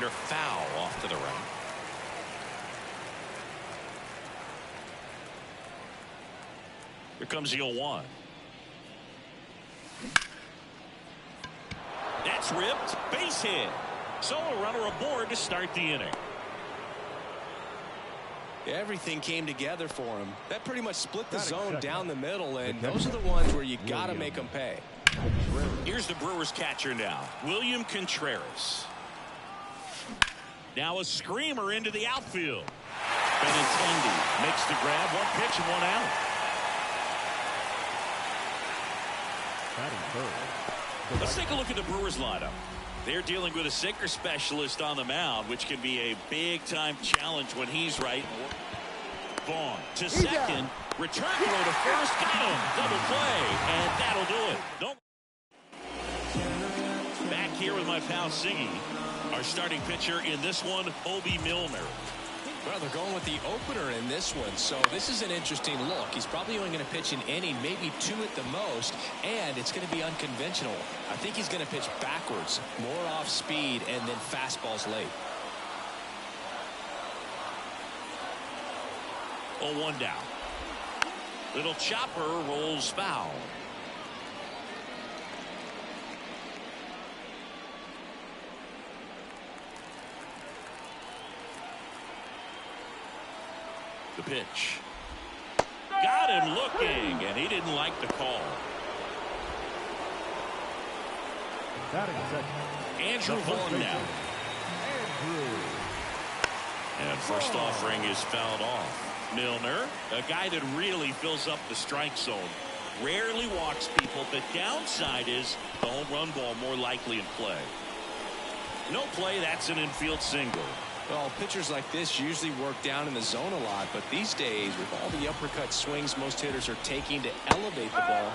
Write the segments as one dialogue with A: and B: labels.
A: left-hander foul off to the right. Here comes the 0-1. That's ripped. Base hit. So a runner aboard to start the inning.
B: Everything came together for him. That pretty much split the zone down the middle, and those are the ones where you got to make them pay.
A: Here's the Brewers catcher now, William Contreras. Now a screamer into the outfield. Benintendi makes the grab. One pitch and one out. Let's take a look at the Brewers lineup. They're dealing with a sinker specialist on the mound, which can be a big-time challenge when he's right. Vaughn to second. Return throw to first. Got him. Double play. And that'll do it. Back here with my pal Siggy. Our starting pitcher in this one, Obi Milner.
B: Well, they're going with the opener in this one, so this is an interesting look. He's probably only going to pitch an inning, maybe two at the most, and it's going to be unconventional. I think he's going to pitch backwards, more off speed, and then fastballs late.
A: 0-1 down. Little chopper rolls foul. The pitch. Got him looking, and he didn't like the call. Andrew Vaughn now. And first offering is fouled off. Milner, a guy that really fills up the strike zone. Rarely walks people. The downside is the home run ball more likely in play. No play, that's an infield single.
B: Well, pitchers like this usually work down in the zone a lot, but these days, with all the uppercut swings most hitters are taking to elevate the ball,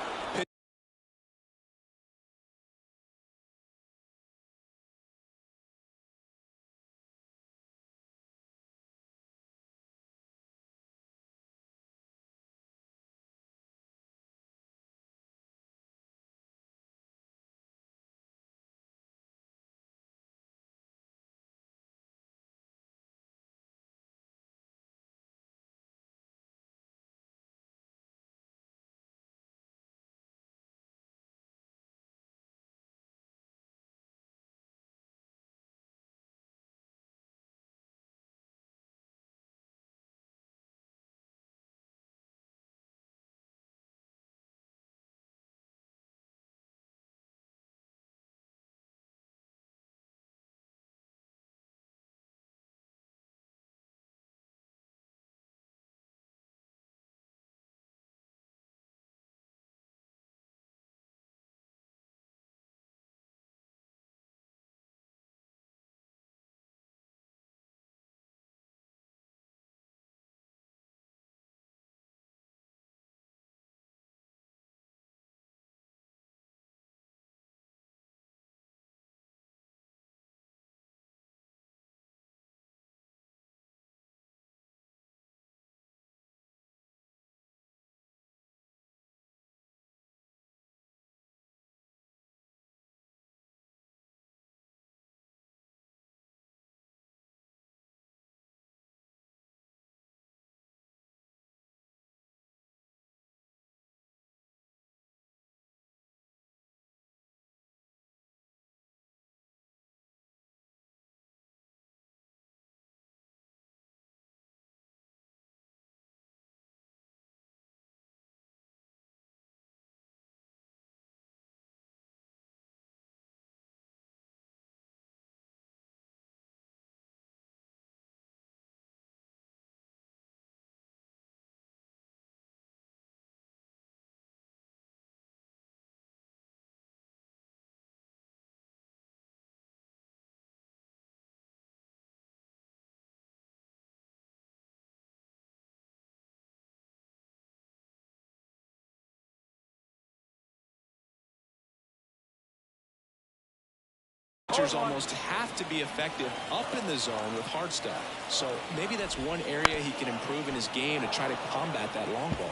B: pitchers almost have to be effective up in the zone with hard stuff. So maybe that's one area he can improve in his game to try to combat that long ball.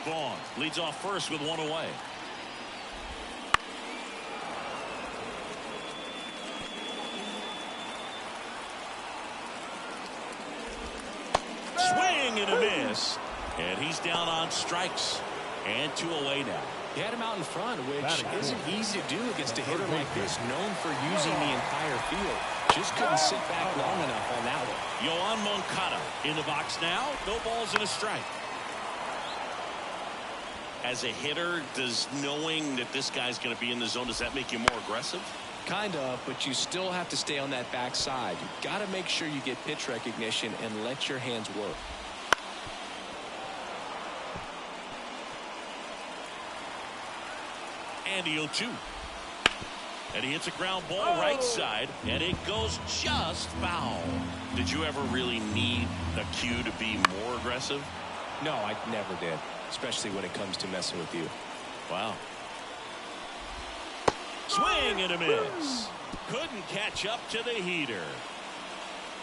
A: Vaughn leads off first with one away. swing and a miss. And he's down on strikes. And 2 away now.
B: He had him out in front, which isn't easy to do against a hitter like this, known for using the entire field. Just couldn't sit back long enough on that one.
A: Yoan Moncada in the box now. No balls and a strike. As a hitter, does knowing that this guy's going to be in the zone, does that make you more aggressive?
B: Kind of, but you still have to stay on that backside. You've got to make sure you get pitch recognition and let your hands work.
A: And the 0-2. And he hits a ground ball right side, and it goes just foul. Did you ever really need a cue to be more aggressive?
B: No, I never did, especially when it comes to messing with you.
A: Wow. Swing and a miss. Couldn't catch up to the heater.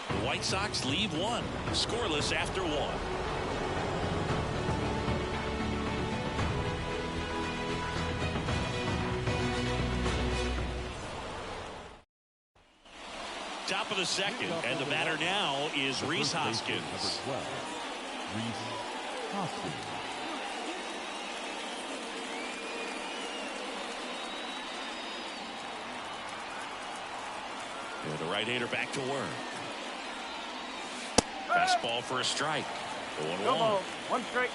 A: The White Sox leave one, scoreless after 1. Top of the second, and the batter now is Rhys Hoskins. And the right-hander back to work. Fastball for a strike. 0-1.
C: 1 strike.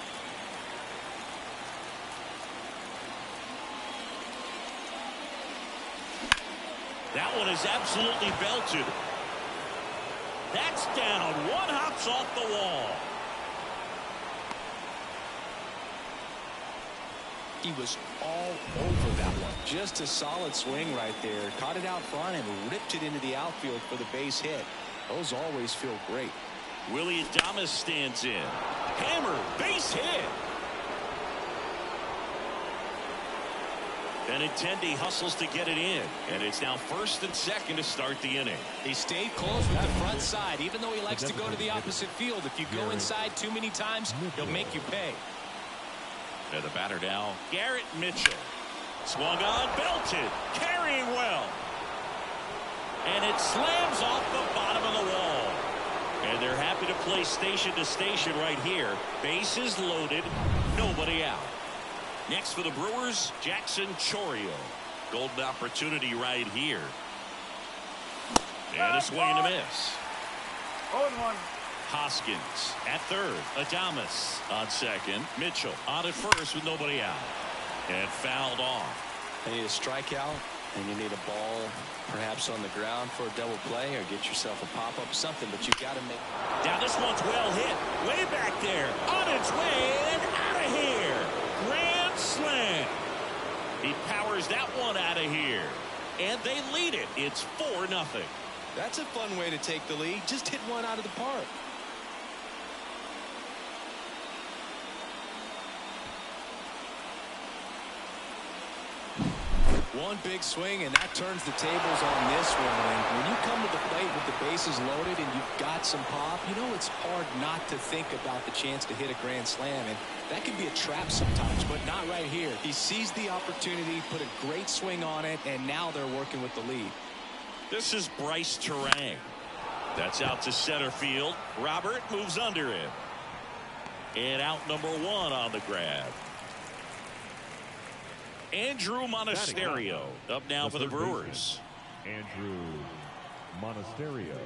A: That one is absolutely belted. That's down. 1 hops off the wall.
B: He was all over that one. Just a solid swing right there. Caught it out front and ripped it into the outfield for the base hit. Those always feel great.
A: Willie Adames stands in. Hammer, base hit. Benintendi hustles to get it in, and it's now 1st and 2nd to start the inning.
B: He stayed close with the front side, even though he likes to go to the opposite field. If you go inside too many times, he'll make you pay.
A: And the batter now, Garrett Mitchell. Swung on, belted, carrying well. And it slams off the bottom of the wall. And they're happy to play station to station right here. Bases loaded, nobody out. Next for the Brewers, Jackson Chourio. Golden opportunity right here. And a swing and a miss.
C: 0-1.
A: Hoskins at third. Adames on second. Mitchell on at first with nobody out. And fouled off.
B: You need a strikeout, and you need a ball perhaps on the ground for a double play, or get yourself a pop-up, something, but you've got to make...
A: Now this one's well hit. Way back there. On its way and out of here. Grand slam. He powers that one out of here. And they lead it. It's 4-0.
B: That's a fun way to take the lead. Just hit one out of the park. One big swing, and that turns the tables on this one. And when you come to the plate with the bases loaded and you've got some pop, you know it's hard not to think about the chance to hit a grand slam. And that can be a trap sometimes, but not right here. He seized the opportunity, put a great swing on it, and now they're working with the lead.
A: This is Bryce Terang. That's out to center field. Robert moves under it. And out number 1 on the grab. Andrew Monasterio up now for the Brewers.
D: Andrew Monasterio.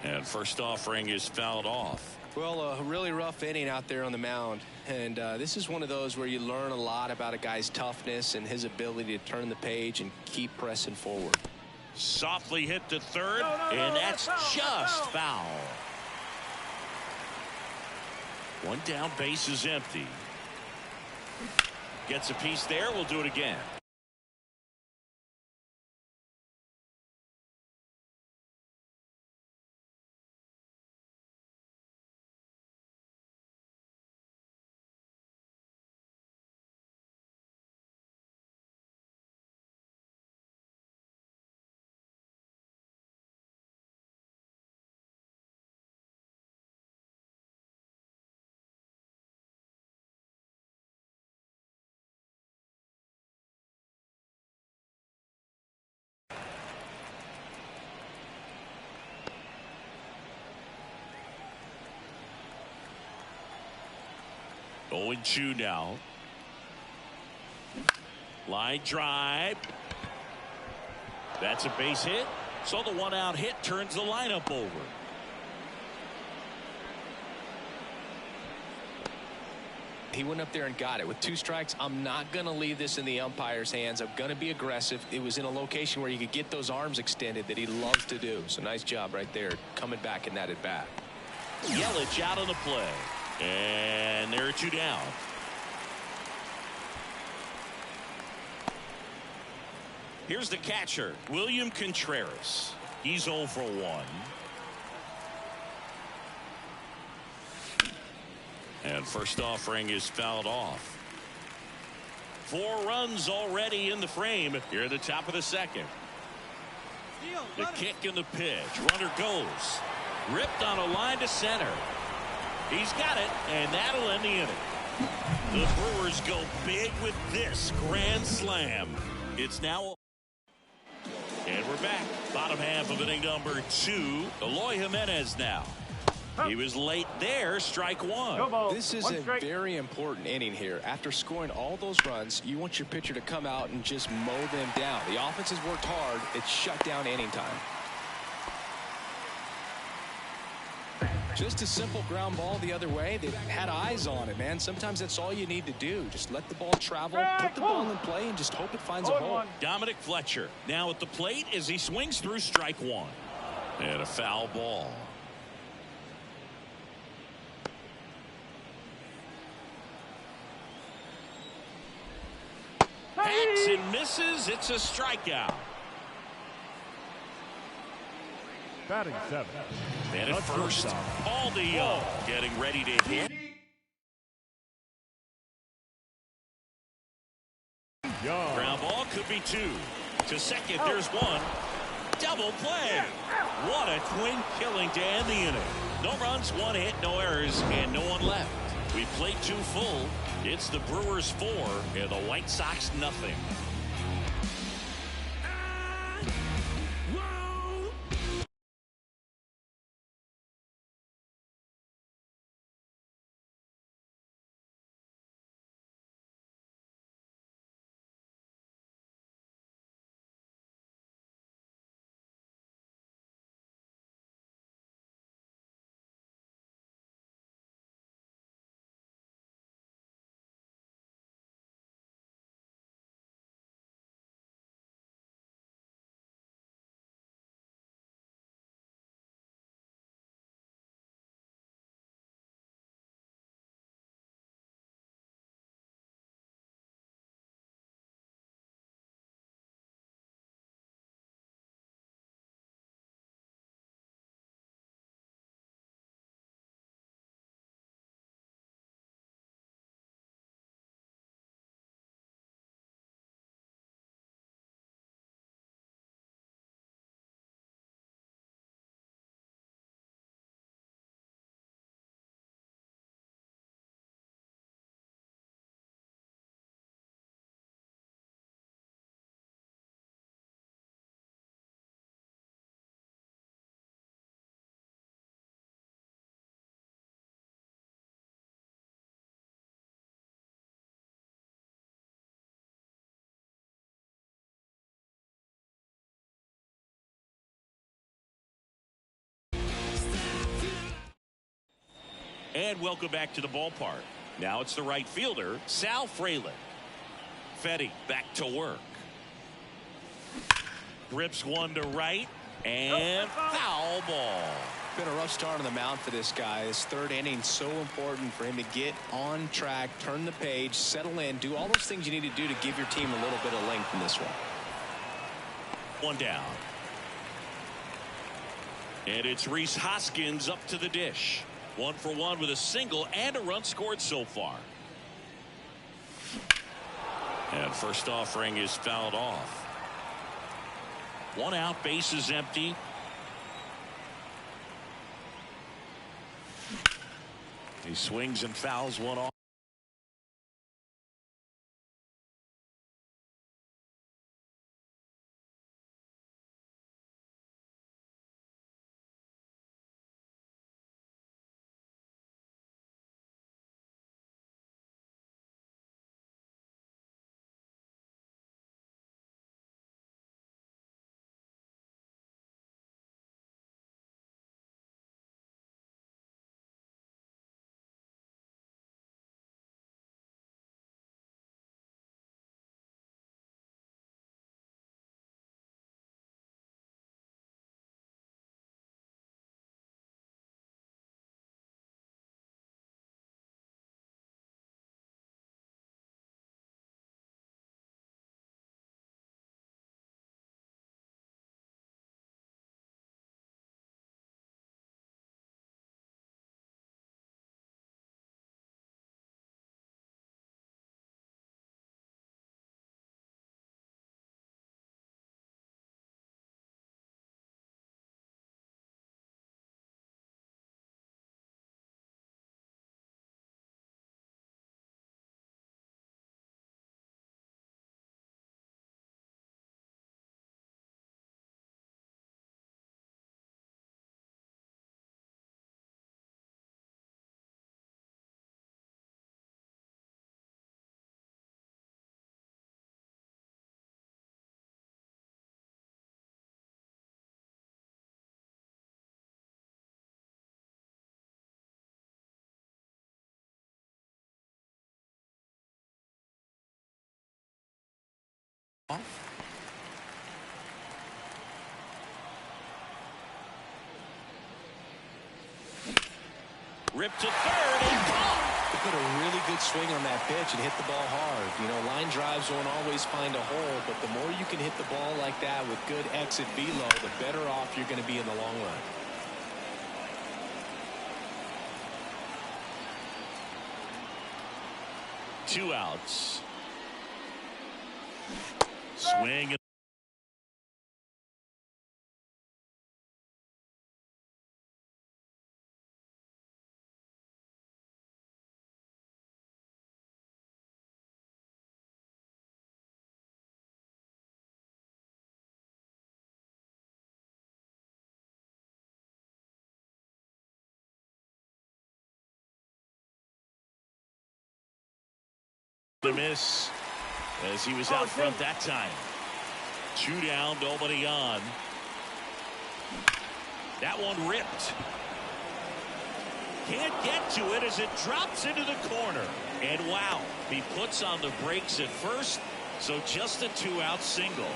A: And first offering is fouled off.
B: Well, a really rough inning out there on the mound. And this is one of those where you learn a lot about a guy's toughness and his ability to turn the page and keep pressing forward.
A: Softly hit to third, and that's just foul. One down, base is empty. Gets a piece there. We'll do it again. 0-2 now. Line drive. That's a base hit. So the 1-out hit turns the lineup over.
B: He went up there and got it. With 2 strikes, I'm not going to leave this in the umpire's hands. I'm going to be aggressive. It was in a location where you could get those arms extended that he loves to do. So nice job right there coming back in that at bat.
A: Yelich out on the play. And there are 2 down. Here's the catcher, William Contreras. He's 0 for 1. And first offering is fouled off. 4 runs already in the frame here at the top of the second. The kick and the pitch. Runner goes. Ripped on a line to center. He's got it, and that'll end the inning. The Brewers go big with this grand slam. It's now. And we're back. Bottom half of inning number 2. Eloy Jimenez now. He was late there. Strike 1.
B: This is a very important inning here. After scoring all those runs, you want your pitcher to come out and just mow them down. The offense has worked hard. It's shut down inning time. Just a simple ground ball the other way. They've had eyes on it, man. Sometimes that's all you need to do. Just let the ball travel, put the ball in play, and just hope it finds a hole.
A: Dominic Fletcher now at the plate as he swings through strike 1. And a foul ball. Hacks and misses. It's a strikeout.
D: Batting 7.
A: And at first, Aldi Young getting ready to hit. Ground ball could be 2. To second, there's 1. Double play. What a twin killing to end the inning. No runs, 1 hit, no errors, and no one left. We played 2 full. It's the Brewers 4 and the White Sox nothing. And welcome back to the ballpark. Now it's the right fielder, Sal Frelick. Fetty back to work. Grips 1 to right. And foul ball.
B: Been a rough start on the mound for this guy. His 3rd inning so important for him to get on track, turn the page, settle in, do all those things you need to do to give your team a little bit of length in this one.
A: 1 down. And it's Rhys Hoskins up to the dish. 1 for 1 with a single and a run scored so far. And first offering is fouled off. 1 out, base is empty. He swings and fouls 1 off. Ripped to third and caught.
B: Put a really good swing on that pitch and hit the ball hard. You know, line drives won't always find a hole, but the more you can hit the ball like that with good exit velo, the better off you're going to be in the long run.
A: Two outs. Swing. The miss as he was out front that time. Two down, nobody on. That one ripped. Can't get to it as it drops into the corner. And wow, he puts on the brakes at first, so just a two-out single.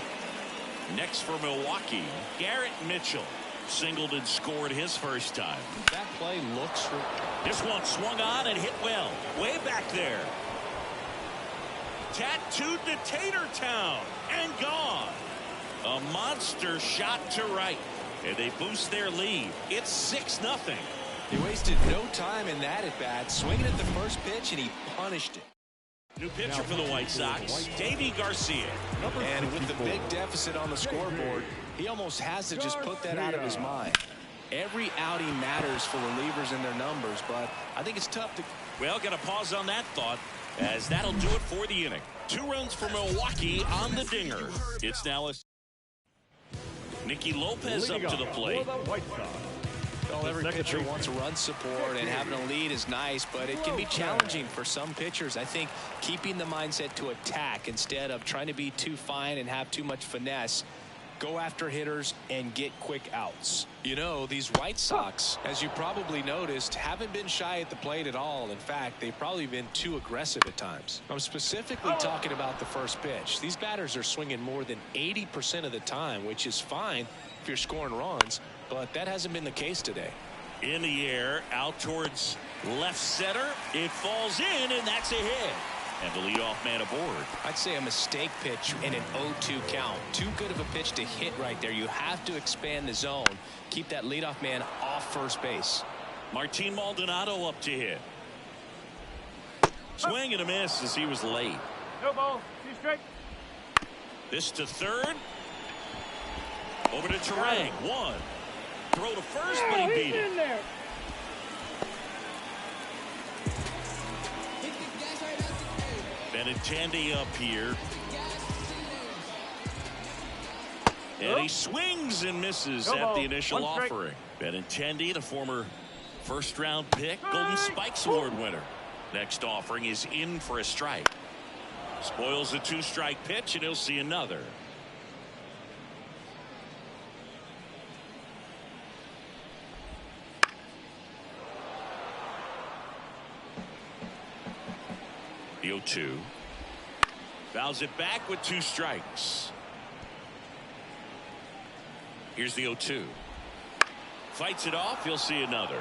A: Next for Milwaukee, Garrett Mitchell singled and scored his first time.
B: That play looks.
A: This one swung on and hit well, way back there. Tattooed to Tatertown and gone. A monster shot to right, and they boost their lead. It's 6-0.
B: He wasted no time in that at bat, swinging at the first pitch, and he punished it.
A: New pitcher for the White Sox, Davy Garcia.
B: And with the big deficit on the scoreboard, he almost has to just put that out of his mind. Every outing matters for relievers and their numbers, but I think it's tough to.
A: Well, got to pause on that thought, as that'll do it for the inning. 2 runs for Milwaukee on the dinger. It's now a Nicky Lopez up to the plate.
B: Well, every pitcher wants run support, and having a lead is nice, but it can be challenging for some pitchers. I think keeping the mindset to attack instead of trying to be too fine and have too much finesse. Go after hitters and get quick outs. You know, these White Sox, as you probably noticed, haven't been shy at the plate at all. In fact, they've probably been too aggressive at times. I'm specifically talking about the first pitch. These batters are swinging more than 80% of the time, which is fine if you're scoring runs, but that hasn't been the case today.
A: In the air, out towards left center. It falls in, and that's a hit. And the leadoff man aboard.
B: I'd say a mistake pitch in an 0-2 count. Too good of a pitch to hit right there. You have to expand the zone. Keep that leadoff man off first base.
A: Martin Maldonado up to hit. Swing and a miss as he was late.
C: No ball. 2 straight.
A: This to third. Over to Terang. 1. Throw to first, but he beat it. Benintendi up here. And he swings and misses at the initial offering. Benintendi, the former first-round pick, Golden Spikes Award winner. Next offering is in for a strike. Spoils a 2-strike pitch, and he'll see another. The 0-2. Fouls it back with 2 strikes. Here's the 0-2. Fights it off. You'll see another.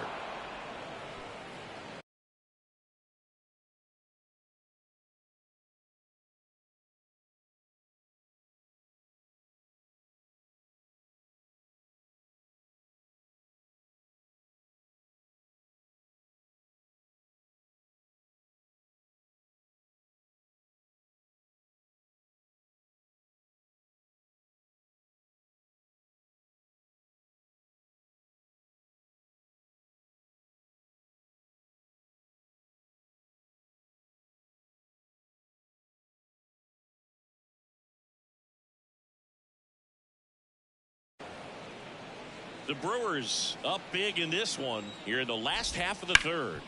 A: The Brewers up big in this one here in the last half of the third.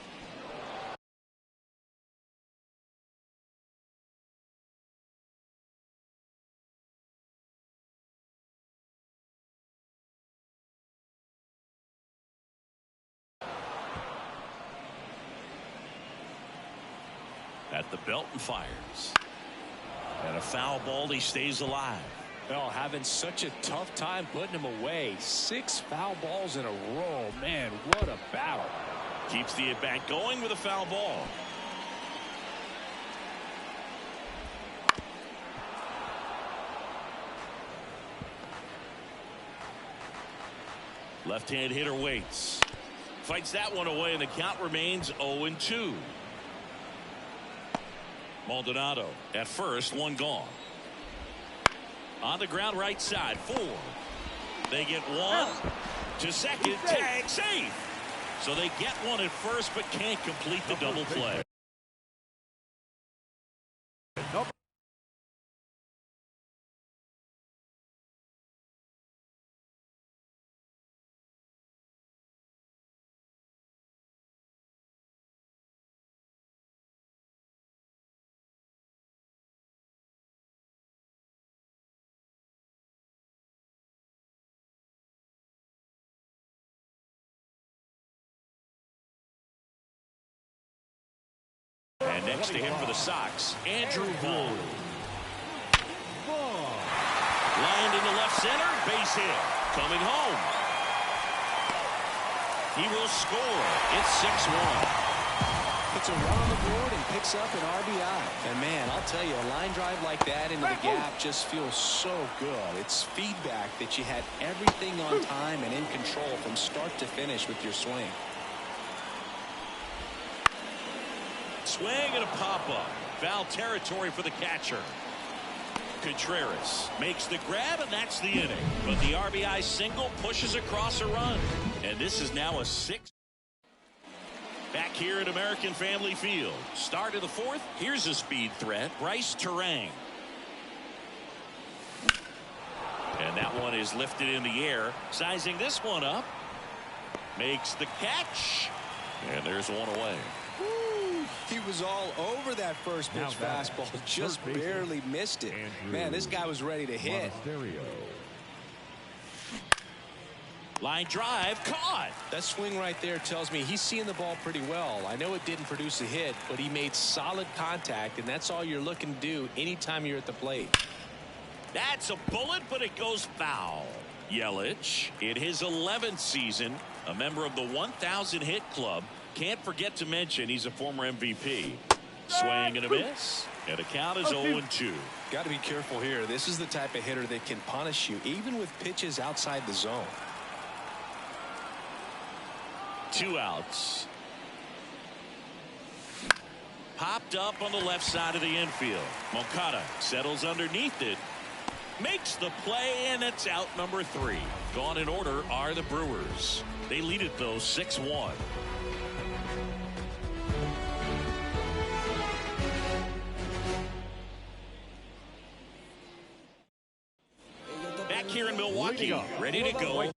A: At the belt and fires. And a foul ball, he stays alive.
B: Well, having such a tough time putting him away. 6 foul balls in a row. Man, what a battle.
A: Keeps the at-bat going with a foul ball. Left-hand hitter waits. Fights that one away, and the count remains 0-2. Maldonado at first, one gone. On the ground right side, 4. They get one to second, tag, safe. So they get one at first, but can't complete the double play. And next to him for the Sox, Andrew Vaughn. Lined into left center, base hit. Coming home. He will score. It's 6-1.
B: Puts a run on the board and picks up an RBI. And man, I'll tell you, a line drive like that into the gap just feels so good. It's feedback that you had everything on time and in control from start to finish with your swing.
A: Swing and a pop-up. Foul territory for the catcher. Contreras makes the grab, and that's the inning. But the RBI single pushes across a run. And this is now a 6. Back here at American Family Field. Start of the 4th. Here's a speed threat. Bryce Terang. And that one is lifted in the air. Sizing this one up. Makes the catch. And there's one away.
B: He was all over that first pitch fastball, just barely missed it. Man, this guy was ready to hit.
A: Line drive, caught.
B: That swing right there tells me he's seeing the ball pretty well. I know it didn't produce a hit, but he made solid contact, and that's all you're looking to do anytime you're at the plate.
A: That's a bullet, but it goes foul. Yelich, in his 11th season, a member of the 1,000 hit club. Can't forget to mention he's a former MVP. Swing and a miss. And the count is 0-2.
B: Got to be careful here. This is the type of hitter that can punish you even with pitches outside the zone.
A: 2 outs. Popped up on the left side of the infield. Moncada settles underneath it. Makes the play, and it's out number 3. Gone in order are the Brewers. They lead it, though, 6-1. Back here in Milwaukee, ready to go.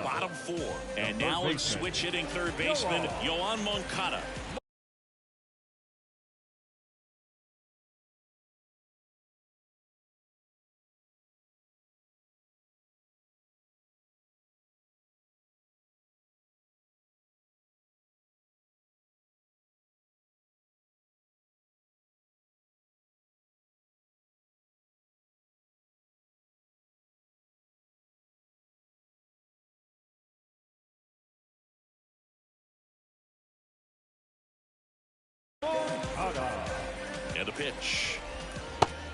A: Bottom 4. And now it's switch hitting third baseman Yoan Moncada. pitch.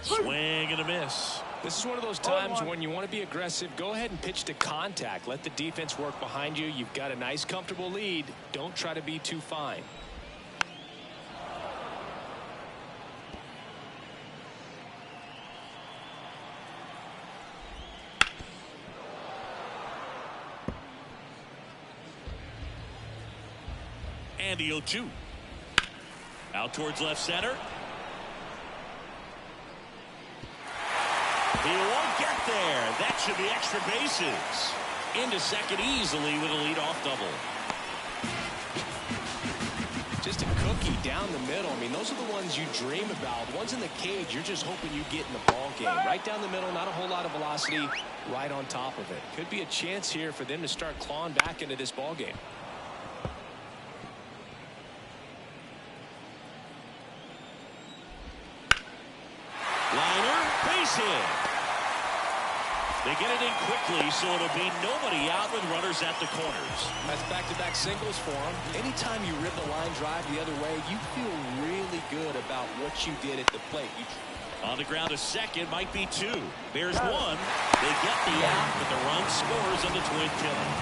A: Swing and a miss.
B: This is one of those times when you want to be aggressive. Go ahead and pitch to contact. Let the defense work behind you. You've got a nice, comfortable lead. Don't try to be too fine.
A: And the 0-2. Out towards left center. He won't get there. That should be extra bases. Into second easily with a leadoff double.
B: Just a cookie down the middle. I mean, those are the ones you dream about. Ones in the cage, you're just hoping you get in the ball game. Right down the middle, not a whole lot of velocity, right on top of it. Could be a chance here for them to start clawing back into this ball game.
A: Liner, base hit. They get it in quickly, so it'll be nobody out with runners at the corners.
B: That's back-to-back singles for them. Anytime you rip the line drive the other way, you feel really good about what you did at the plate.
A: On the ground, a second, might be two. There's one. They get the out, but the run scores on the twin killer.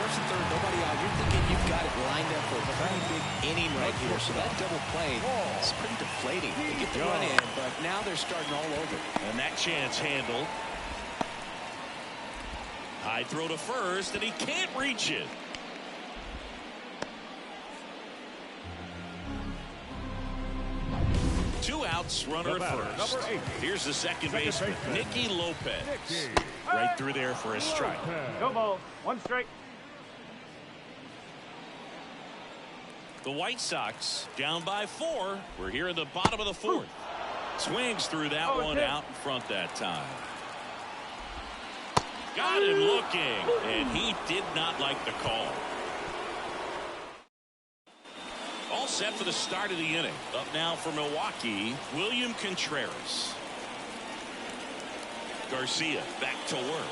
B: First and third, nobody out. You're thinking you've got it lined up for a very big inning right here. So that double play is pretty deflating. They get the run in, but now they're starting all over.
A: And that chance handled. High throw to first, and he can't reach it. Two outs, runner at first.
D: Number 8.
A: Here's the second baseman, Nicky Lopez. Right through there for a strike.
C: No ball. One strike.
A: The White Sox down by 4. We're here in the bottom of the 4th. Swings through that one out in front that time. Got him looking, and he did not like the call. All set for the start of the inning. Up now for Milwaukee, William Contreras. Garcia back to work.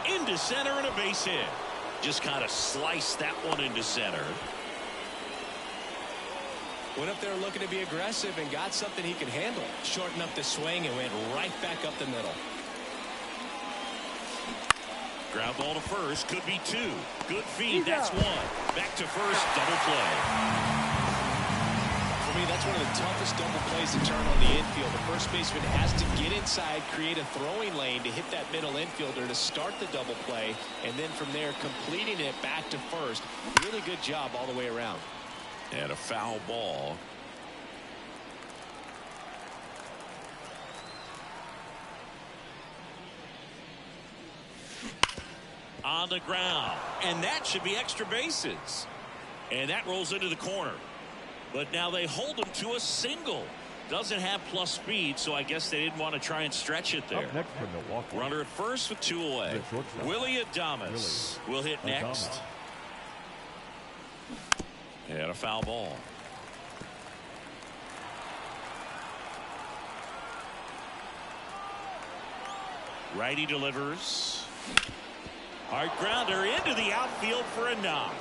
A: Into center and a base hit. Just kind of sliced that one into center.
B: Went up there looking to be aggressive and got something he could handle. Shortened up the swing and went right back up the middle.
A: Ground ball to first, could be 2. Good feed, that's 1. Back to first, double play.
B: For me, that's one of the toughest double plays to turn on the infield. The first baseman has to get inside, create a throwing lane to hit that middle infielder to start the double play, and then from there completing it back to first. Really good job all the way around.
A: And a foul ball. On the ground, and that should be extra bases. And that rolls into the corner. But now they hold him to a single. Doesn't have plus speed, so I guess they didn't want to try and stretch it there.
D: Up next for Milwaukee.
A: Runner at first with 2 away. Willie Adames will hit next. And a foul ball. Righty delivers. Hard grounder into the outfield for a knock.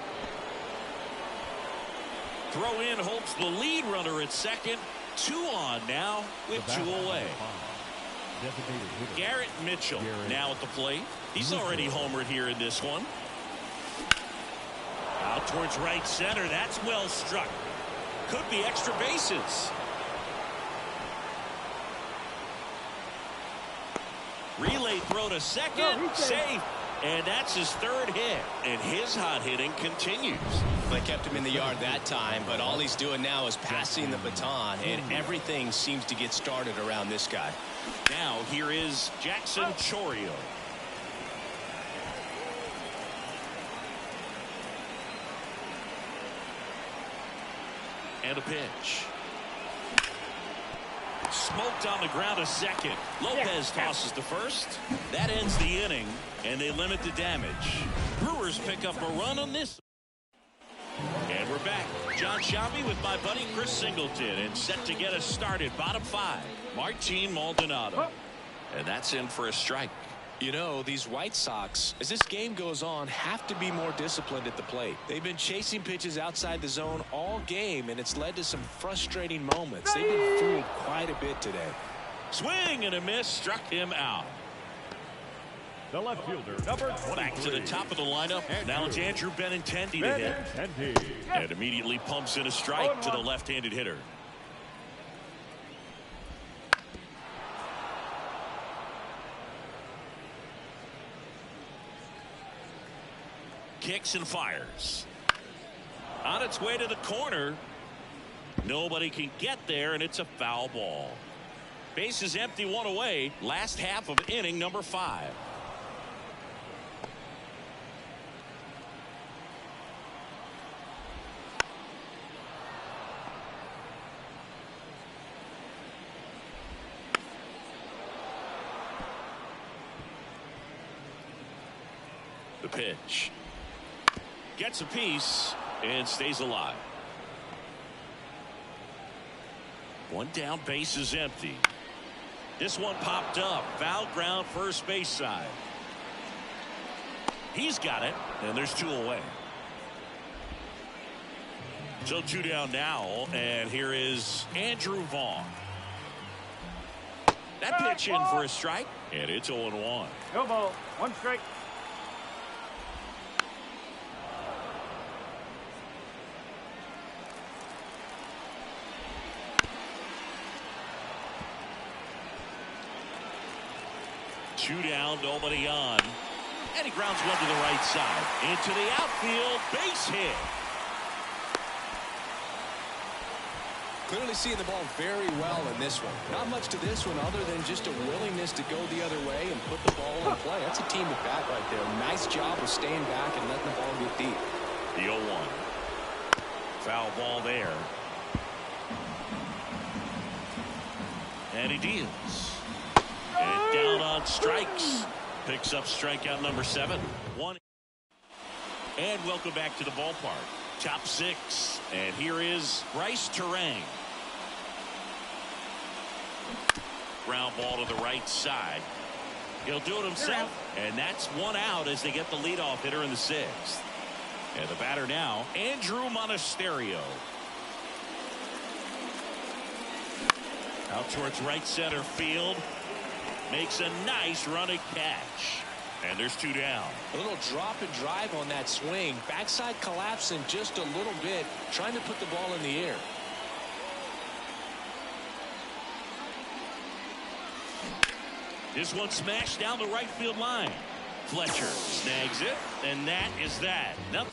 A: Throw in holds the lead runner at second. 2 on now with 2 away. Garrett Mitchell now at the plate. He's already homered here in this one. Out towards right center. That's well struck. Could be extra bases. Relay throw to second. Safe. And that's his 3rd hit. And his hot hitting continues.
B: They kept him in the yard that time, but all he's doing now is passing the baton, and everything seems to get started around this guy.
A: Now here is Jackson Chourio. And a pitch. Smoked on the ground a second. Lopez tosses to first. That ends the inning, and they limit the damage. Brewers pick up a run on this. And we're back. John Sciambi with my buddy Chris Singleton, and set to get us started. Bottom 5. Martin Maldonado. And that's in for a strike.
B: You know, these White Sox, as this game goes on, have to be more disciplined at the plate. They've been chasing pitches outside the zone all game, and it's led to some frustrating moments. They've been fooled quite a bit today.
A: Swing and a miss, struck him out.
D: The left fielder, number 23.
A: Back to the top of the lineup. Now it's Andrew Benintendi to hit. And immediately pumps in a strike to the left-handed hitter. Kicks and fires. On its way to the corner. Nobody can get there, and it's a foul ball. Base is empty, one away. Last half of inning number 5. The pitch. Gets a piece and stays alive. One down, base is empty. This one popped up. Foul ground, first base side. He's got it, and there's 2 away. So 2 down now, and here is Andrew Vaughn. That pitch in for a strike, and it's 0-1.
C: No ball. 1 strike.
A: Two down, nobody on. And he grounds one to the right side. Into the outfield, base hit.
B: Clearly seeing the ball very well in this one. Not much to this one other than just a willingness to go the other way and put the ball in play. That's a team at bat right there. Nice job of staying back and letting the ball get deep.
A: The 0-1. Foul ball there. And he deals. And down on strikes. Picks up strikeout number 7. 1. And welcome back to the ballpark. Top 6. And here is Bryce Terang. Ground ball to the right side. He'll do it himself. And that's 1 out as they get the leadoff hitter in the 6th. And the batter now, Andrew Monasterio. Out towards right center field. Makes a nice running catch. And there's 2 down.
B: A little drop and drive on that swing. Backside collapsing just a little bit. Trying to put the ball in the air.
A: This one smashed down the right field line. Fletcher snags it. And that is that. Nothing.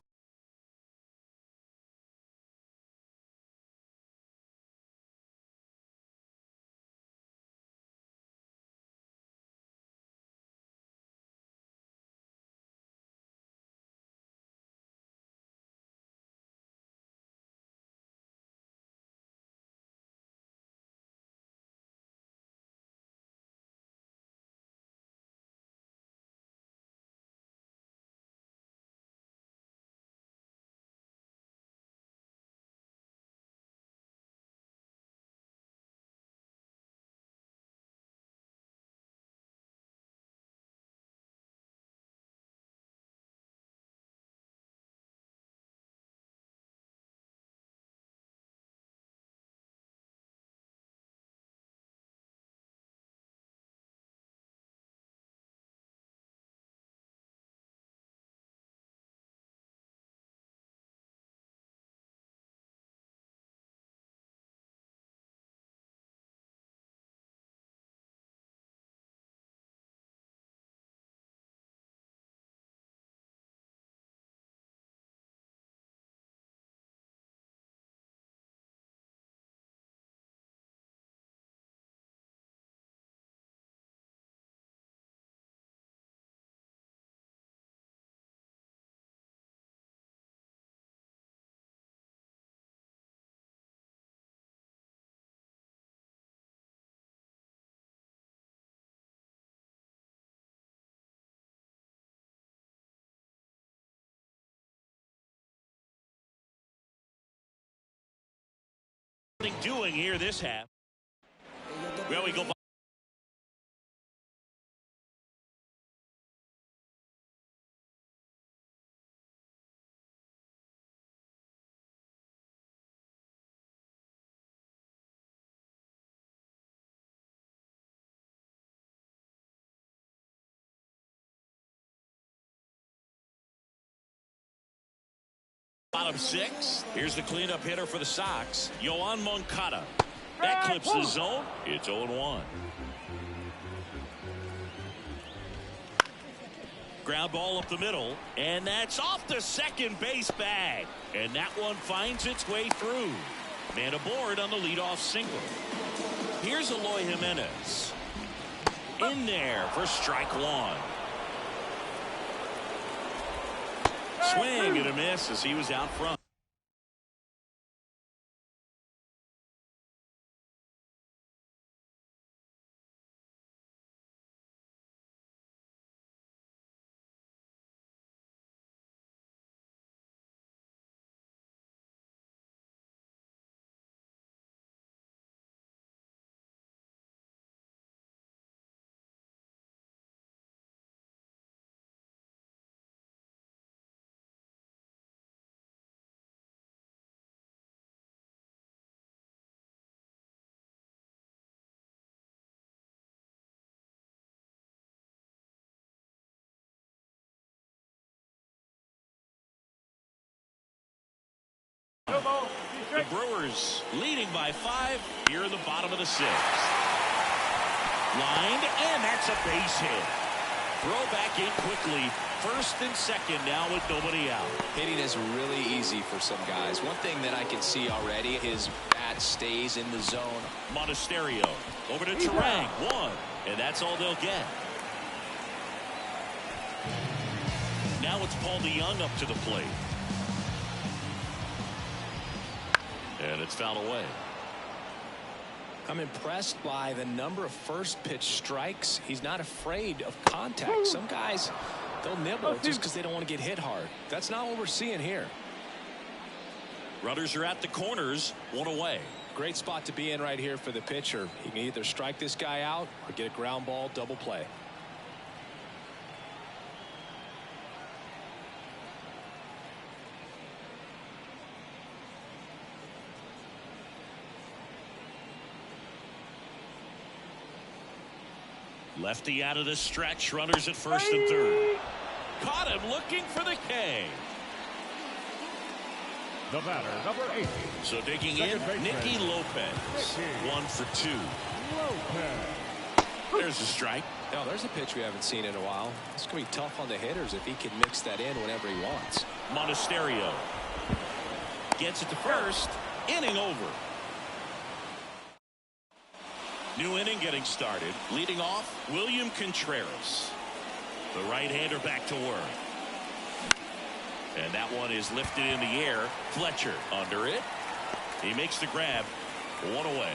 A: Doing here this half. Well, we go Bottom 6. Here's the cleanup hitter for the Sox, Yoan Moncada. That clips the zone. It's 0-1. Ground ball up the middle, and that's off the second base bag. And that one finds its way through. Man aboard on the leadoff single. Here's Eloy Jimenez. In there for strike one. Swing and a miss as he was out front. The Brewers leading by 5 here in the bottom of the 6th. Lined, and that's a base hit. Throw back in quickly. First and second now with nobody out.
B: Hitting is really easy for some guys. One thing that I can see already, his bat stays in the zone.
A: Monasterio over to Terang. 1, and that's all they'll get. Now it's Paul DeYoung up to the plate. And it's fouled away.
B: I'm impressed by the number of first pitch strikes. He's not afraid of contact. Some guys, they'll nibble just because they don't want to get hit hard. That's not what we're seeing here.
A: Runners are at the corners, 1 away.
B: Great spot to be in right here for the pitcher. He can either strike this guy out or get a ground ball double play.
A: Lefty out of the stretch. Runners at first and third. Caught him looking for the K.
D: The batter, number 80.
A: So digging in, Nicky Lopez. 1 for 2.
D: Lopez.
A: There's a strike.
B: Now there's a pitch we haven't seen in a while. It's going to be tough on the hitters if he can mix that in whenever he wants.
A: Monasterio gets it to first. Inning over. New inning getting started. Leading off, William Contreras. The right-hander back to work. And that one is lifted in the air. Fletcher under it. He makes the grab. 1 away.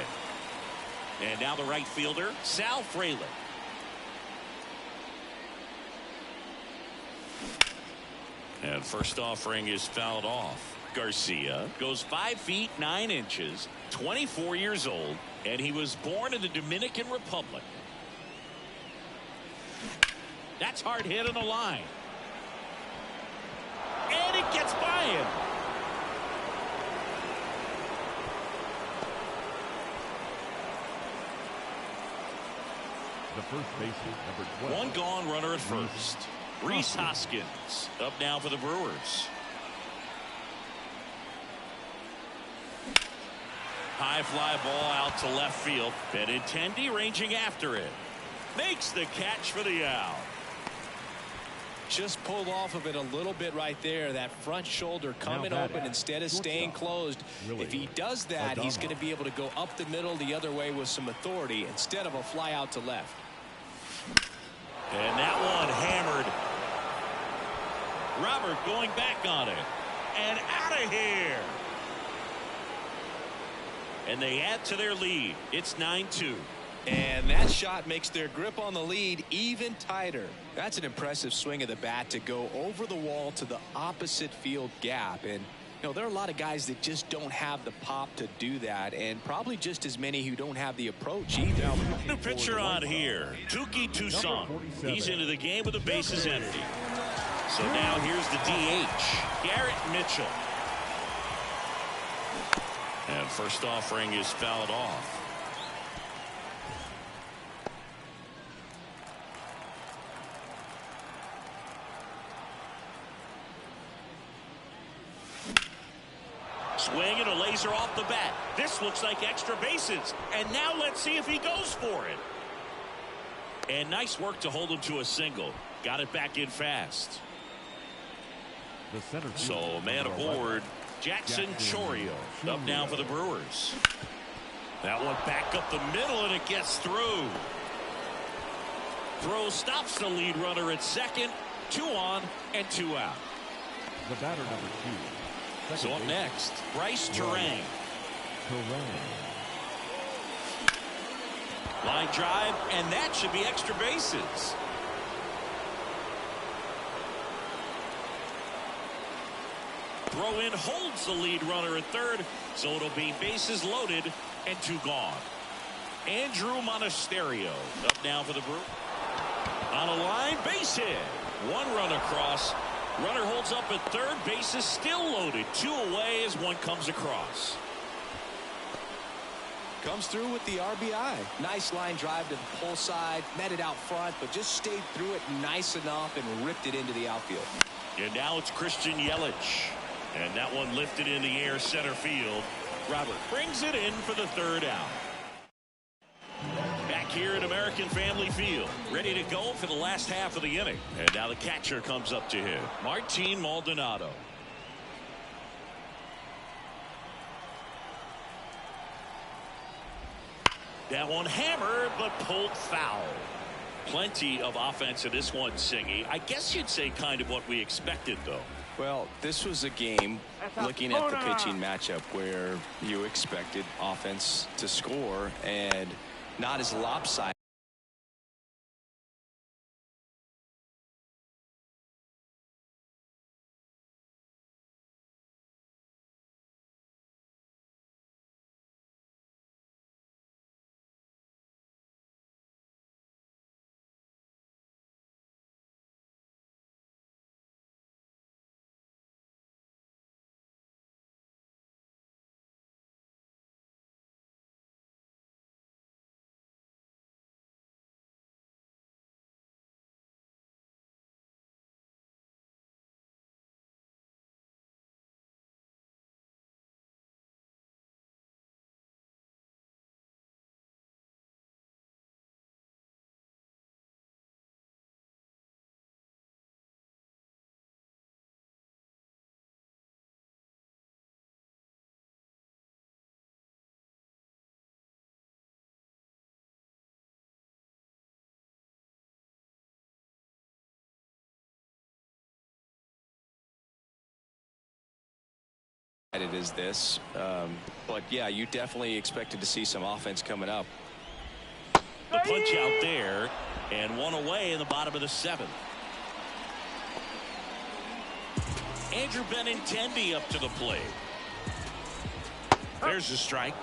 A: And now the right fielder, Sal Frelick. And first offering is fouled off. Garcia goes 5 feet 9 inches, 24 years old, and he was born in the Dominican Republic. That's hard hit on the line. And it gets by him.
D: The first baseman, number 12.
A: 1 gone, runner at first. Rhys Hoskins up now for the Brewers. High fly ball out to left field. Benintendi ranging after it. Makes the catch for the out.
B: Just pulled off of it a little bit right there. That front shoulder coming open instead of staying closed. If he does that, he's going to be able to go up the middle the other way with some authority instead of a fly out to left.
A: And that one hammered. Robert going back on it. And out of here. And they add to their lead. It's 9-2.
B: And that shot makes their grip on the lead even tighter. That's an impressive swing of the bat to go over the wall to the opposite field gap. And you know, there are a lot of guys that just don't have the pop to do that, and probably just as many who don't have the approach either.
A: New pitcher on here, Touki Toussaint. He's into the game with the bases empty. So now here's the DH, Garrett Mitchell. And first offering is fouled off. Swing and a laser off the bat. This looks like extra bases. And now let's see if he goes for it. And nice work to hold him to a single. Got it back in fast.
D: The center field,
A: So man
D: number
A: aboard,
D: 11,
A: Jackson Chourio. Up now for the Brewers. That one back up the middle, and it gets through. Throw stops the lead runner at second. 2 on and 2 out.
D: The batter, number 2.
A: So up next, Bryce Terang. Line drive, and that should be extra bases. Throw in holds the lead runner at third, so it'll be bases loaded and 2 gone. Andrew Monasterio up now for the Brewers. On a line, base hit. 1 run across. Runner holds up at third. Base is still loaded. 2 away as 1 comes across.
B: Comes through with the RBI. Nice line drive to the pull side. Met it out front, but just stayed through it nice enough and ripped it into the outfield.
A: And now it's Christian Yelich. And that one lifted in the air center field. Robert brings it in for the 3rd out. Back here at American Family Field, ready to go for the last half of the inning. And now the catcher comes up to hit, Martin Maldonado. That one hammered, but pulled foul. Plenty of offense in this one, Singy. I guess you'd say kind of what we expected, though.
B: Well, this was a game, looking at the pitching matchup, where you expected offense to score and not as lopsided. It is this, but yeah, you definitely expected to see some offense coming up.
A: The punch out there, and 1 away in the bottom of the 7th. Andrew Benintendi up to the plate. There's a strike.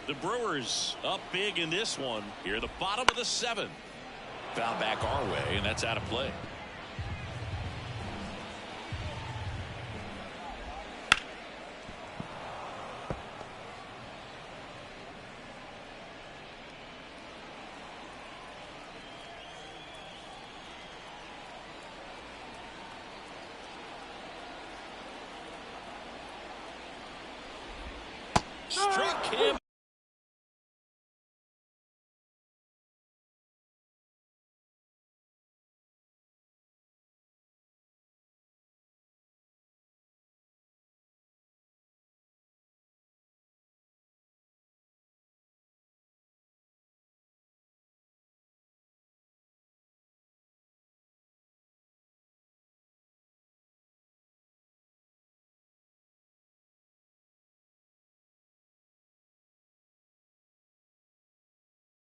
A: The Brewers up big in this one here at the bottom of the 7th. Foul back our way, and that's out of play. Struck him.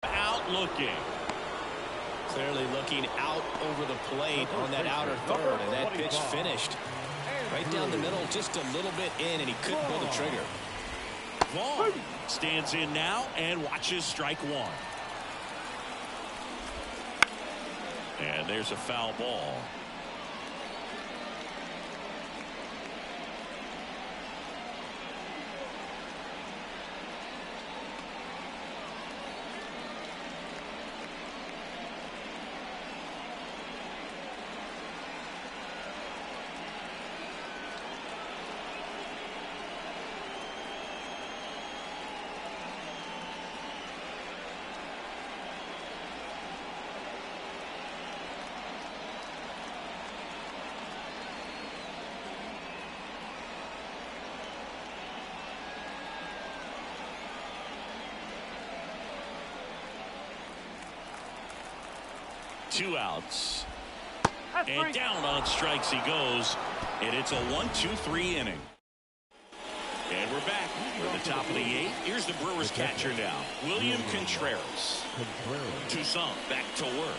A: Out looking.
B: Clearly looking out over the plate on that outer third, and that pitch finished right down the middle, just a little bit in, and he couldn't pull the trigger.
A: Vaughn stands in now and watches strike 1. And there's a foul ball. 2 outs.
C: That's
A: And
C: three.
A: down on strikes he goes. And it's a 1-2-3 inning. And we're back. We're at the top of the 8th. Here's the Brewers catcher now, William Contreras. Toussaint back to work.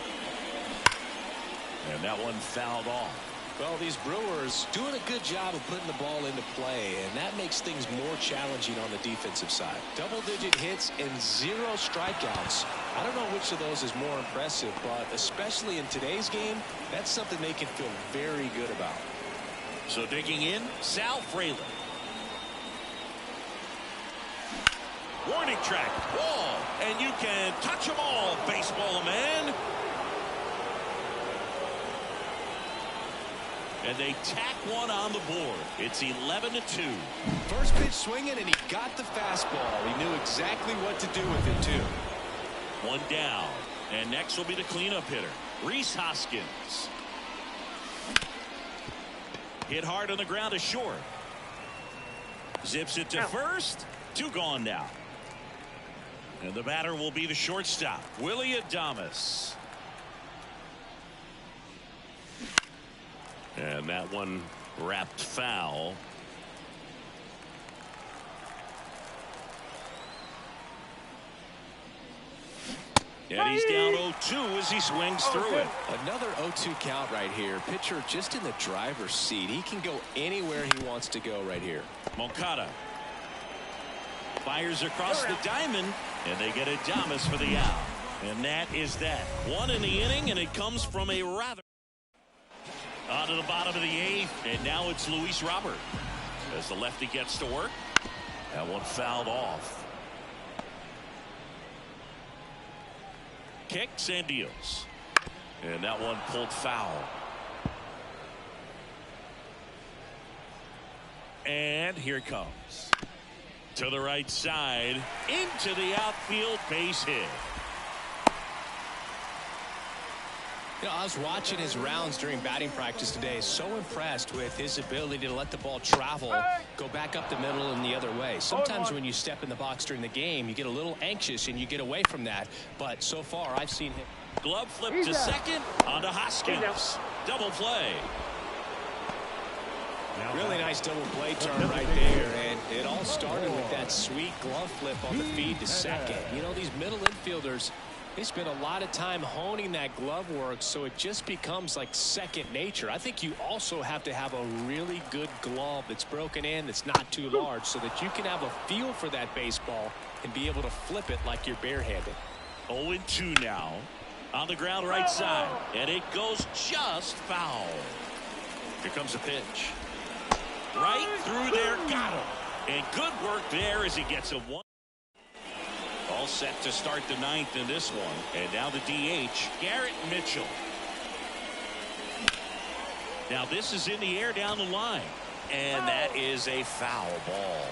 A: And that one fouled off.
B: Well, these Brewers doing a good job of putting the ball into play, and that makes things more challenging on the defensive side. Double-digit hits and 0 strikeouts. I don't know which of those is more impressive, but especially in today's game, that's something they can feel very good about.
A: So digging in, Sal Fraley. Warning track, wall, and you can touch them all, baseball man. And they tack one on the board. It's 11-2.
B: First pitch swinging, and he got the fastball. He knew exactly what to do with it, too.
A: One down. And next will be the cleanup hitter, Rhys Hoskins. Hit hard on the ground to short. Zips it to first. 2 gone now. And the batter will be the shortstop, Willie Adames. And that one wrapped foul. And he's down 0-2 as he swings through it.
B: Another 0-2 count right here. Pitcher just in the driver's seat. He can go anywhere he wants to go right here.
A: Moncada fires across the diamond, and they get Adames for the out. And that is that. 1 in the inning, and it comes from a rather. On to the bottom of the 8th, and now it's Luis Robert as the lefty gets to work. That one fouled off. Kicks and deals, and that one pulled foul. And here it comes to the right side into the outfield, base hit.
B: You know, I was watching his rounds during batting practice today. So impressed with his ability to let the ball travel, go back up the middle and the other way. Sometimes when you step in the box during the game, you get a little anxious and you get away from that. But so far, I've seen him.
A: Glove flip to second, onto Hoskins. Double play.
B: Really nice double play turn right there, and it all started with that sweet glove flip on the feed to second. You know, these middle infielders, they spend a lot of time honing that glove work, so it just becomes like second nature. I think you also have to have a really good glove that's broken in, that's not too large, so that you can have a feel for that baseball and be able to flip it like you're barehanded.
A: 0-2 now. On the ground right side, and it goes just foul. Here comes a pitch. Right through there, got him. And good work there as he gets a 1. All set to start the 9th in this one. And now the DH, Garrett Mitchell. Now this is in the air down the line. And that is a foul ball.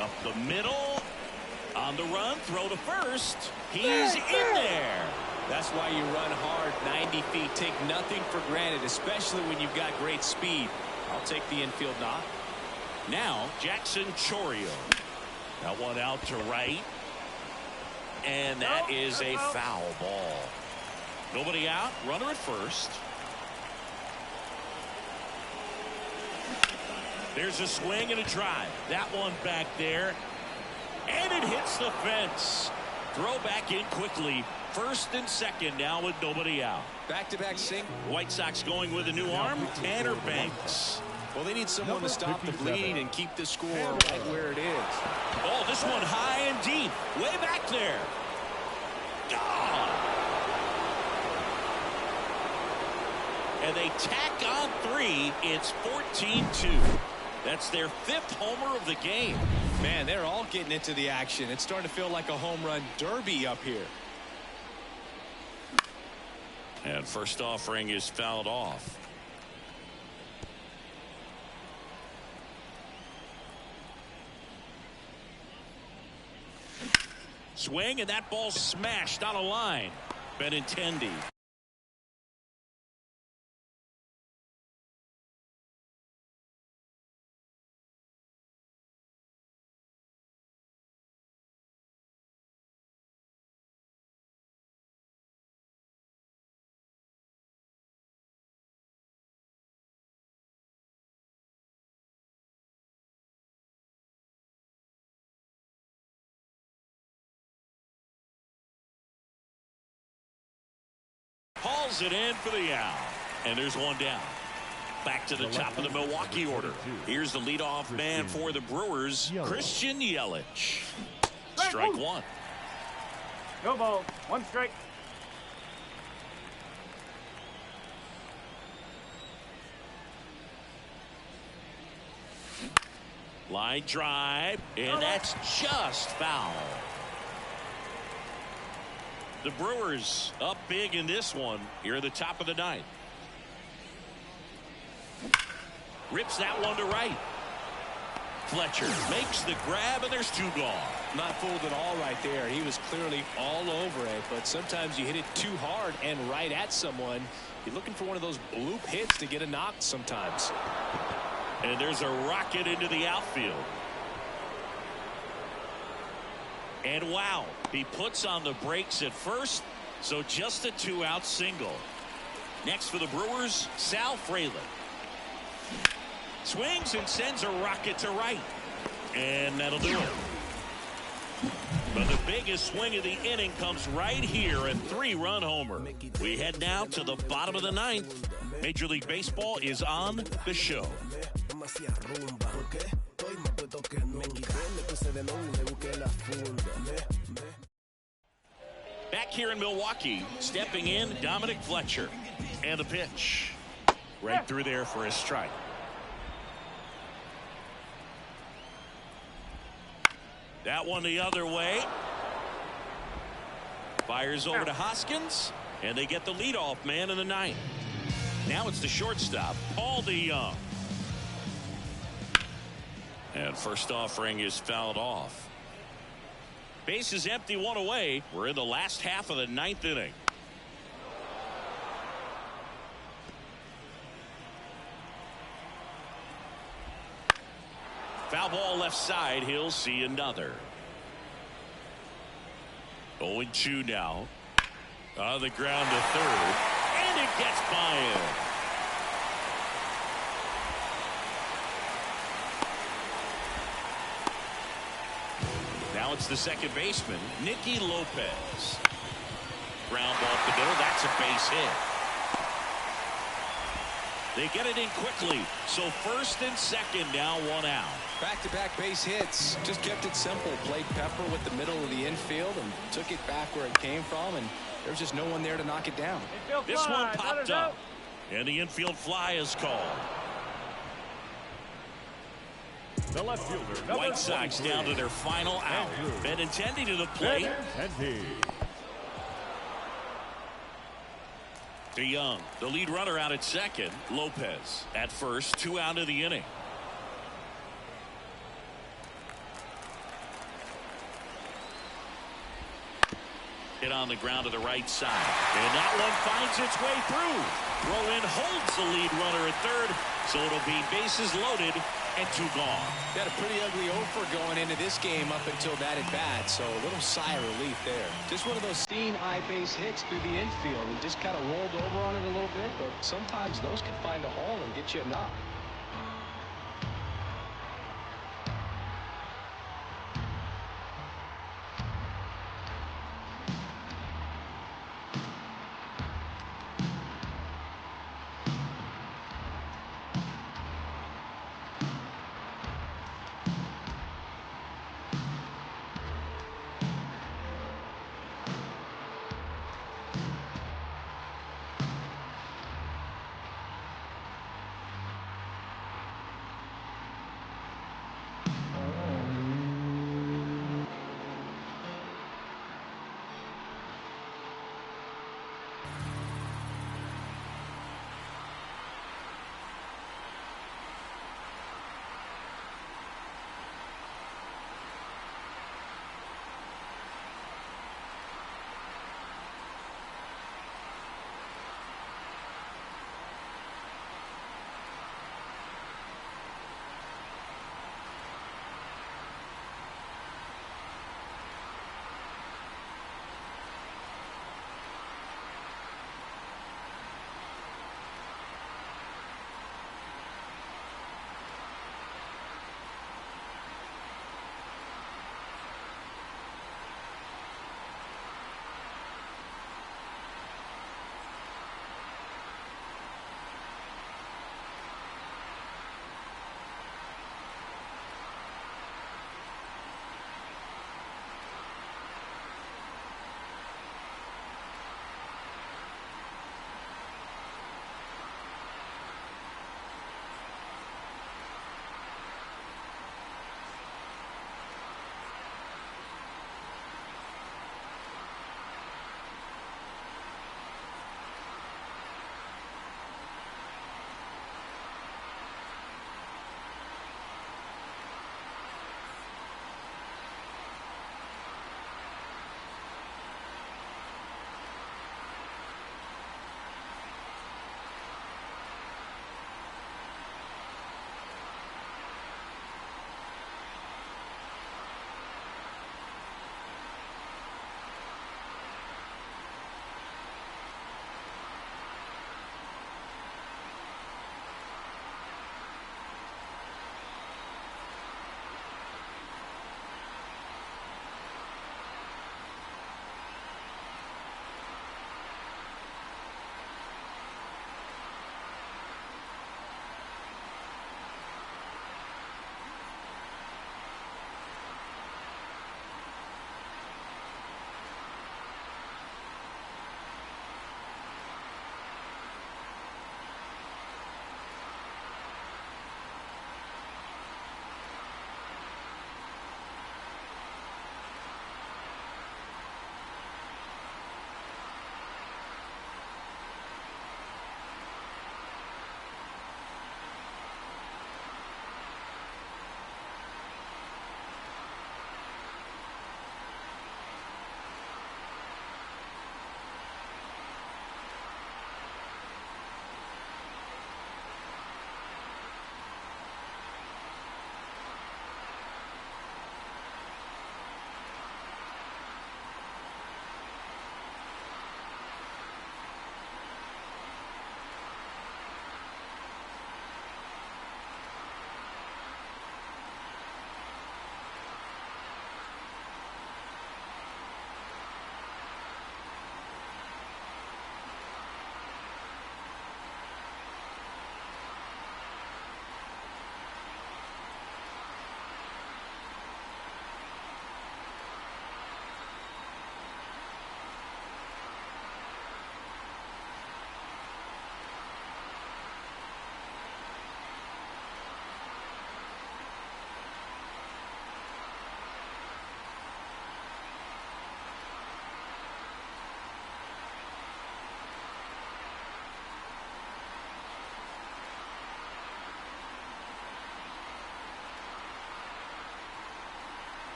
A: Up the middle. On the run, throw to first. He's in there.
B: That's why you run hard 90 feet. Take nothing for granted, especially when you've got great speed. I'll take the infield knock.
A: Now Jackson Chourio. That one out to right. And that is a foul ball. Nobody out. Runner at first. There's a swing and a drive. That one back there. And it hits the fence. Throw back in quickly. First and second now with nobody out.
B: Back-to-back sing.
A: White Sox going with a new arm, Tanner Banks.
B: Well, they need someone to stop the bleed and keep the score right where it is.
A: Oh, this one high and deep. Way back there. Gone. And they tack on 3. It's 14-2. That's their 5th homer of the game.
B: Man, they're all getting into the action. It's starting to feel like a home run derby up here.
A: And first offering is fouled off. Swing, and that ball smashed on a line. Benintendi. Hauls it in for the out. And there's one down. Back to the top of the Milwaukee order. Here's the leadoff man for the Brewers, Christian Yelich. Strike one.
C: No ball. One strike.
A: Line drive, and that's just foul. The Brewers up big in this one here at the top of the ninth. Rips that one to right. Fletcher makes the grab, and there's two gone.
B: Not fooled at all right there. He was clearly all over it, but sometimes you hit it too hard and right at someone. You're looking for one of those bloop hits to get a knock sometimes.
A: And there's a rocket into the outfield. And wow, he puts on the brakes at first, so just a two-out single. Next for the Brewers, Sal Frelick. Swings and sends a rocket to right. And that'll do it. But the biggest swing of the inning comes right here, a three-run homer. We head now to the bottom of the ninth. Major League Baseball is on the show. Back here in Milwaukee, stepping in, Dominic Fletcher. And the pitch. Right through there for a strike. That one the other way. Fires over to Hoskins, and they get the leadoff man in the ninth. Now it's the shortstop, Paul DeYoung. And first offering is fouled off. Base is empty, one away. We're in the last half of the ninth inning. Foul ball left side. He'll see another. 0-2 now. On the ground to third. And it gets by him. Now it's the second baseman, Nicky Lopez. Ground ball up the middle. That's a base hit. They get it in quickly. So first and second, now one out.
B: Back-to-back base hits. Just kept it simple. Played pepper with the middle of the infield and took it back where it came from, and there was just no one there to knock it down.
A: This one popped up, and the infield fly is called.
D: The left fielder,
A: White Sox down to their final out. Benintendi to the plate. DeYoung, the lead runner, out at second. Lopez at first, 2 out of the inning. Hit on the ground to the right side. And that one finds its way through. Throw in holds the lead runner at third. So it'll be bases loaded and 2 gone.
B: They had a pretty ugly offer going into this game up until that at bat, so a little sigh of relief there. Just one of those seeing eye base hits through the infield. He just kind of rolled over on it a little bit, but sometimes those can find a hole and get you a knock.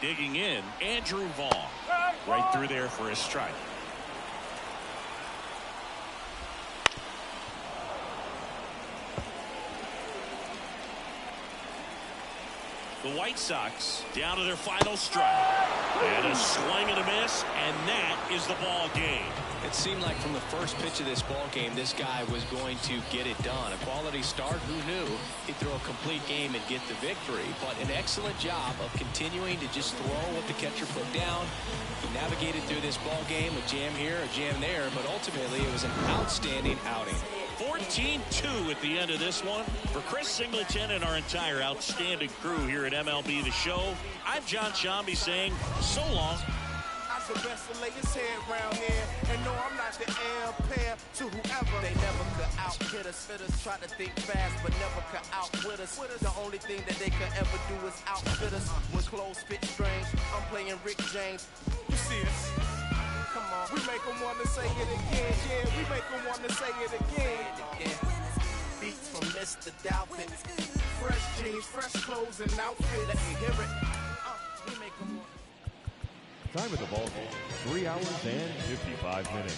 A: Digging in, Andrew Vaughn. Right through there for a strike. The White Sox down to their final strike. And a swing and a miss, and that is the ball game.
B: It seemed like from the first pitch of this ball game, this guy was going to get it done. A quality start, who knew? He'd throw a complete game and get the victory. But an excellent job of continuing to just throw what the catcher put down. He navigated through this ball game, a jam here, a jam there, but ultimately it was an outstanding outing.
A: 14-2 at the end of this one. For Chris Singleton and our entire outstanding crew here at MLB The Show, I'm John Shambi saying so long.
E: The best to lay his head round here, and no, I'm not the heir pair to whoever. They never could outfit us. Try to think fast, but never could outwit us. The only thing that they could ever do is outfit us. When clothes fit strange, I'm playing Rick James. You see us? Come on, we make them want to say it again. Yeah, we make them want to say it again. Beats from Mr. Doubtfit. Fresh jeans, fresh clothes, and outfit. Let me hear it. We make them want.
D: Time of the ball game, 3 hours and 55 minutes.